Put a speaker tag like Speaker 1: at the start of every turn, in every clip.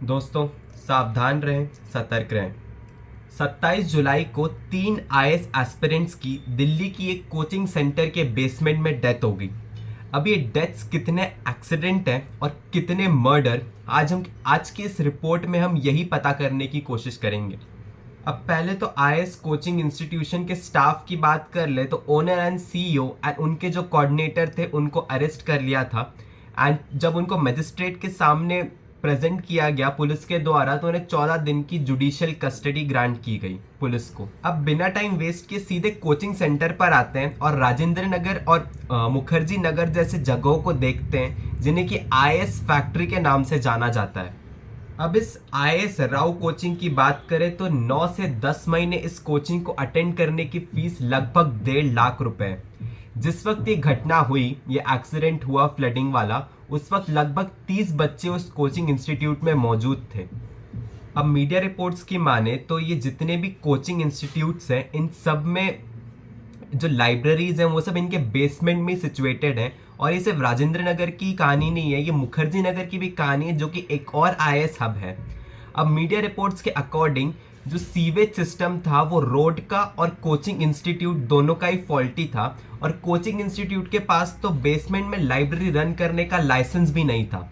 Speaker 1: दोस्तों, सावधान रहें, सतर्क रहें। 27 जुलाई को 3 आईएएस एस्पिरेंट्स की दिल्ली की एक कोचिंग सेंटर के बेसमेंट में डेथ हो गई। अब ये डेथ्स कितने एक्सीडेंट हैं और कितने मर्डर, आज की इस रिपोर्ट में हम यही पता करने की कोशिश करेंगे। अब पहले तो आईएएस कोचिंग इंस्टीट्यूशन के स्टाफ की बात कर ले तो ओनर एंड सीईओ एंड उनके जो कोऑर्डिनेटर थे उनको अरेस्ट कर लिया था। एंड जब उनको मजिस्ट्रेट के सामने प्रेजेंट किया गया पुलिस के द्वारा तो उन्हें 14 दिन की जुडिशियल कस्टडी ग्रांट की गई पुलिस को। अब बिना टाइम वेस्ट किए सीधे कोचिंग सेंटर पर आते हैं और राजेंद्र नगर और मुखर्जी नगर जैसे जगहों को देखते हैं जिन्हें कि आईएएस फैक्ट्री के नाम से जाना जाता है। अब इस आईएएस राव कोचिंग की बात करें तो 9 से 10 महीने इस कोचिंग को अटेंड करने की फीस लगभग 1.5 लाख रुपए। जिस वक्त ये घटना हुई, ये एक्सीडेंट हुआ फ्लडिंग वाला, उस वक्त लगभग 30 बच्चे उस कोचिंग इंस्टीट्यूट में मौजूद थे। अब मीडिया रिपोर्ट्स की माने तो ये जितने भी कोचिंग इंस्टीट्यूट्स हैं इन सब में जो लाइब्रेरीज हैं वो सब इनके बेसमेंट में सिचुएटेड हैं। और ये सिर्फ राजेंद्र नगर की कहानी नहीं है, ये मुखर्जी नगर की भी कहानी है जो कि एक और आईएएस हब है। अब मीडिया रिपोर्ट्स के अकॉर्डिंग जो सीवेज सिस्टम था वो रोड का और कोचिंग इंस्टीट्यूट दोनों का ही फॉल्टी था। और कोचिंग इंस्टीट्यूट के पास तो बेसमेंट में लाइब्रेरी रन करने का लाइसेंस भी नहीं था।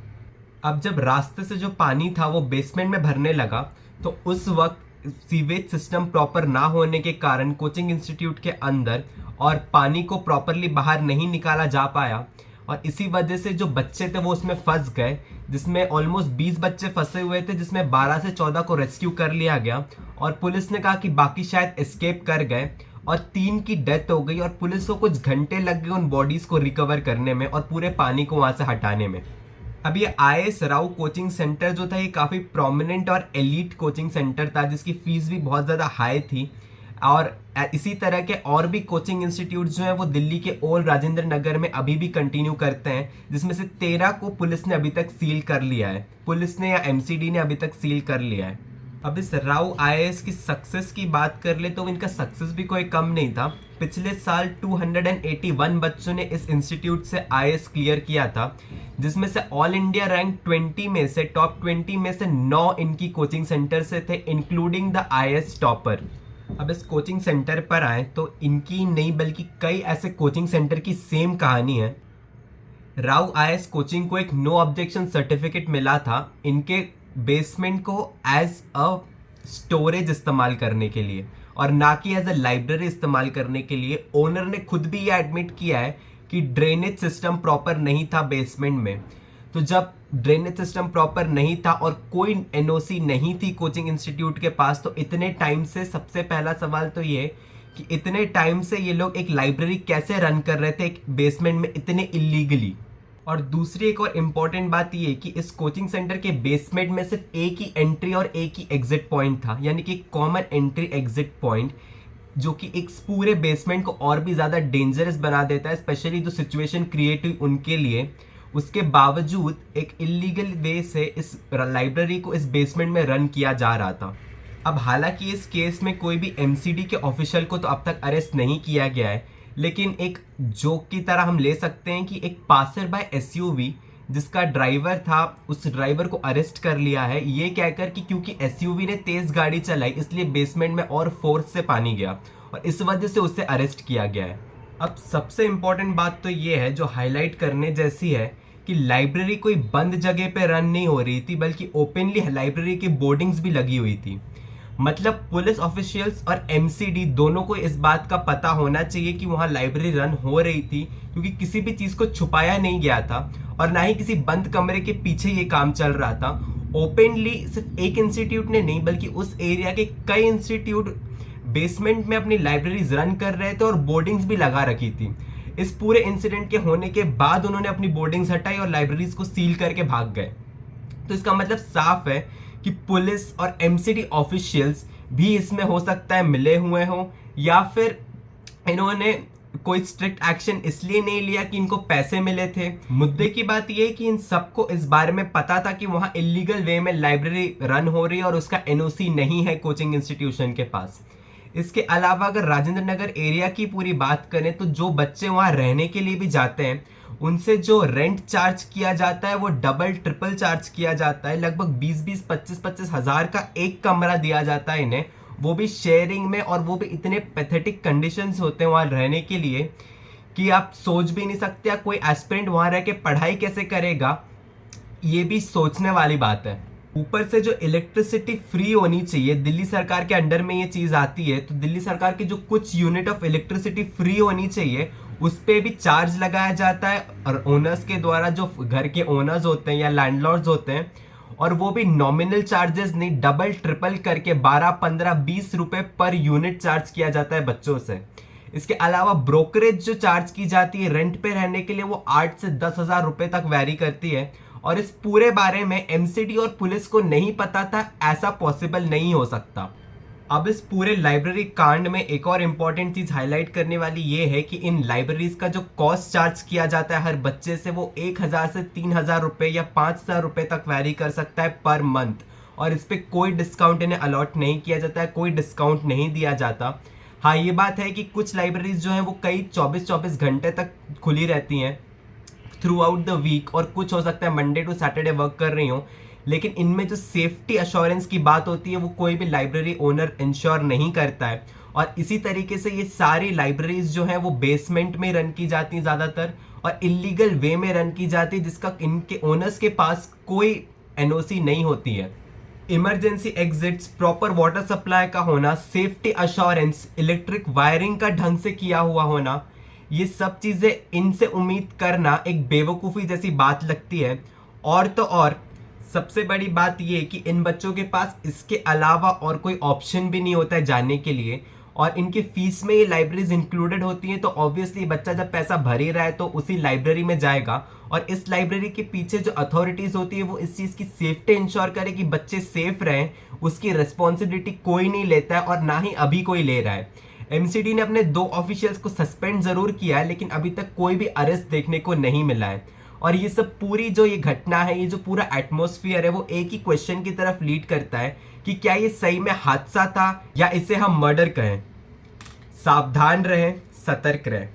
Speaker 1: अब जब रास्ते से जो पानी था वो बेसमेंट में भरने लगा तो उस वक्त सीवेज सिस्टम प्रॉपर ना होने के कारण कोचिंग इंस्टीट्यूट के अंदर और पानी को प्रॉपरली बाहर नहीं निकाला जा पाया। और इसी वजह से जो बच्चे थे वो उसमें फंस गए, जिसमें ऑलमोस्ट 20 बच्चे फंसे हुए थे, जिसमें 12 से 14 को रेस्क्यू कर लिया गया। और पुलिस ने कहा कि बाकी शायद एस्केप कर गए और 3 की डेथ हो गई। और पुलिस को कुछ घंटे लग गए उन बॉडीज को रिकवर करने में और पूरे पानी को वहां से हटाने में। अब ये आईएएस राव कोचिंग सेंटर जो था ये काफ़ी प्रोमिनेंट और एलीट कोचिंग सेंटर था जिसकी फीस भी बहुत ज़्यादा हाई थी। और इसी तरह के और भी कोचिंग इंस्टीट्यूट जो हैं वो दिल्ली के ओल्ड राजेंद्र नगर में अभी भी कंटिन्यू करते हैं, जिसमें से 13 को पुलिस ने अभी तक सील कर लिया है। पुलिस ने या एमसीडी ने अभी तक सील कर लिया है। अब इस राव आईएएस की सक्सेस की बात कर ले तो इनका सक्सेस भी कोई कम नहीं था। पिछले साल 281 बच्चों ने इस इंस्टीट्यूट से आईएएस क्लियर किया था, जिसमें से ऑल इंडिया रैंक 20 में से टॉप 20 में से 9 इनकी कोचिंग सेंटर से थे, इंक्लूडिंग द आईएएस टॉपर। अब इस कोचिंग सेंटर पर आए तो इनकी नहीं बल्कि कई ऐसे कोचिंग सेंटर की सेम कहानी है। राव आईएएस कोचिंग को एक नो ऑब्जेक्शन सर्टिफिकेट मिला था इनके बेसमेंट को एज अ स्टोरेज इस्तेमाल करने के लिए और ना कि एज अ लाइब्रेरी इस्तेमाल करने के लिए। ओनर ने खुद भी ये एडमिट किया है कि ड्रेनेज सिस्टम प्रॉपर नहीं था बेसमेंट में। तो जब ड्रेनेज सिस्टम प्रॉपर नहीं था और कोई एनओसी नहीं थी कोचिंग इंस्टीट्यूट के पास, तो इतने टाइम से सबसे पहला सवाल तो ये कि इतने टाइम से ये लोग एक लाइब्रेरी कैसे रन कर रहे थे एक बेसमेंट में इतने इलीगली। और दूसरी एक और इम्पॉर्टेंट बात ये कि इस कोचिंग सेंटर के बेसमेंट में सिर्फ एक ही एंट्री और एक ही एग्जिट पॉइंट था, यानी कि कॉमन एंट्री एग्जिट पॉइंट, जो कि एक पूरे बेसमेंट को और भी ज़्यादा डेंजरस बना देता है, स्पेशली जो सिचुएशन क्रिएट हुई उनके लिए। उसके बावजूद एक इलीगल वे से इस लाइब्रेरी को इस बेसमेंट में रन किया जा रहा था। अब हालांकि इस केस में कोई भी एमसीडी के ऑफिशियल को तो अब तक अरेस्ट नहीं किया गया है, लेकिन एक जोक की तरह हम ले सकते हैं कि एक पासर बाय एसयूवी जिसका ड्राइवर था उस ड्राइवर को अरेस्ट कर लिया है, ये कहकर कि क्योंकि एसयूवी ने तेज गाड़ी चलाई इसलिए बेसमेंट में और फोर्स से पानी गया और इस वजह से उसे अरेस्ट किया गया है। अब सबसे इंपॉर्टेंट बात तो ये है जो हाईलाइट करने जैसी है कि लाइब्रेरी कोई बंद जगह पे रन नहीं हो रही थी, बल्कि ओपनली लाइब्रेरी की बोर्डिंग्स भी लगी हुई थी। मतलब पुलिस ऑफिशियल्स और एमसीडी दोनों को इस बात का पता होना चाहिए कि वहाँ लाइब्रेरी रन हो रही थी, क्योंकि किसी भी चीज़ को छुपाया नहीं गया था और ना ही किसी बंद कमरे के पीछे ये काम चल रहा था। ओपनली सिर्फ एक इंस्टीट्यूट ने नहीं बल्कि उस एरिया के कई इंस्टीट्यूट बेसमेंट में अपनी लाइब्रेरीज रन कर रहे थे और बोर्डिंग्स भी लगा रखी थी। इस पूरे इंसिडेंट के होने के बाद उन्होंने अपनी बोर्डिंग्स हटाई और लाइब्रेरीज को सील करके भाग गए। तो इसका मतलब साफ है कि पुलिस और एमसीडी ऑफिशियल्स भी इसमें हो सकता है मिले हुए हों, या फिर इन्होंने कोई स्ट्रिक्ट एक्शन इसलिए नहीं लिया कि इनको पैसे मिले थे। मुद्दे की बात यह है कि इन सबको इस बारे में पता था कि वहाँ इलीगल वे में लाइब्रेरी रन हो रही है और उसका एनओसी नहीं है कोचिंग इंस्टीट्यूशन के पास। इसके अलावा अगर राजेंद्र नगर एरिया की पूरी बात करें तो जो बच्चे वहाँ रहने के लिए भी जाते हैं उनसे जो रेंट चार्ज किया जाता है वो डबल ट्रिपल चार्ज किया जाता है। लगभग 20-20 25-25 हज़ार का एक कमरा दिया जाता है इन्हें, वो भी शेयरिंग में, और वो भी इतने पैथेटिक कंडीशंस होते हैं वहाँ रहने के लिए कि आप सोच भी नहीं सकते कोई एस्पिरेंट वहाँ रह के पढ़ाई कैसे करेगा। ये भी सोचने वाली बात है। ऊपर से जो इलेक्ट्रिसिटी फ्री होनी चाहिए, दिल्ली सरकार के अंडर में ये चीज़ आती है, तो दिल्ली सरकार की जो कुछ यूनिट ऑफ इलेक्ट्रिसिटी फ्री होनी चाहिए उस पर भी चार्ज लगाया जाता है, और ओनर्स के द्वारा, जो घर के ओनर्स होते हैं या लैंडलॉर्ड्स होते हैं, और वो भी नॉमिनल चार्जेस नहीं, डबल ट्रिपल करके 12-15-20 रुपए पर यूनिट चार्ज किया जाता है बच्चों से। इसके अलावा ब्रोकरेज जो चार्ज की जाती है रेंट पे रहने के लिए वो 8 से 10 हज़ार रुपए तक वैरी करती है। और इस पूरे बारे में एमसीडी और पुलिस को नहीं पता था, ऐसा पॉसिबल नहीं हो सकता। अब इस पूरे लाइब्रेरी कांड में एक और इम्पॉर्टेंट चीज़ हाईलाइट करने वाली ये है कि इन लाइब्रेरीज का जो कॉस्ट चार्ज किया जाता है हर बच्चे से, वो 1,000 से 3,000 रुपये या 5,000 रुपये तक वैरी कर सकता है पर मंथ। और इस पर कोई डिस्काउंट इन्हें अलॉट नहीं किया जाता है, कोई डिस्काउंट नहीं दिया जाता। हाँ, ये बात है कि कुछ लाइब्रेरीज जो हैं वो कई 24-24 घंटे तक खुली रहती हैं थ्रू आउट द वीक, और कुछ हो सकता है मंडे टू सैटरडे वर्क कर रही हो, लेकिन इनमें जो सेफ्टी अश्योरेंस की बात होती है वो कोई भी लाइब्रेरी ओनर इंश्योर नहीं करता है। और इसी तरीके से ये सारी लाइब्रेरीज जो हैं वो बेसमेंट में रन की जाती हैं ज़्यादातर, और इलीगल वे में रन की जाती है, जिसका इनके ओनर्स के पास कोई एनओसी नहीं होती है। Emergency exits, proper water supply का होना, सेफ्टी अश्योरेंस, इलेक्ट्रिक वायरिंग का ढंग से किया हुआ होना, ये सब चीज़ें इनसे उम्मीद करना एक बेवकूफ़ी जैसी बात लगती है। और तो और सबसे बड़ी बात ये कि इन बच्चों के पास इसके अलावा और कोई ऑप्शन भी नहीं होता है जाने के लिए, और इनकी फीस में ये लाइब्रेरीज इंक्लूडेड होती हैं, तो ऑब्वियसली बच्चा जब पैसा भर ही रहा है तो उसी लाइब्रेरी में जाएगा। और इस लाइब्रेरी के पीछे जो अथॉरिटीज़ होती है वो इस चीज़ की सेफ्टी इंश्योर करे कि बच्चे सेफ रहें, उसकी रिस्पॉन्सिबिलिटी कोई नहीं लेता है, और ना ही अभी कोई ले रहा है। एमसीडी ने अपने 2 ऑफिशियल्स को सस्पेंड जरूर किया है, लेकिन अभी तक कोई भी अरेस्ट देखने को नहीं मिला है। और ये सब पूरी जो ये घटना है, ये जो पूरा एटमॉस्फेयर है, वो एक ही क्वेश्चन की तरफ लीड करता है कि क्या ये सही में हादसा था या इसे हम मर्डर कहें। सावधान रहें, सतर्क रहें।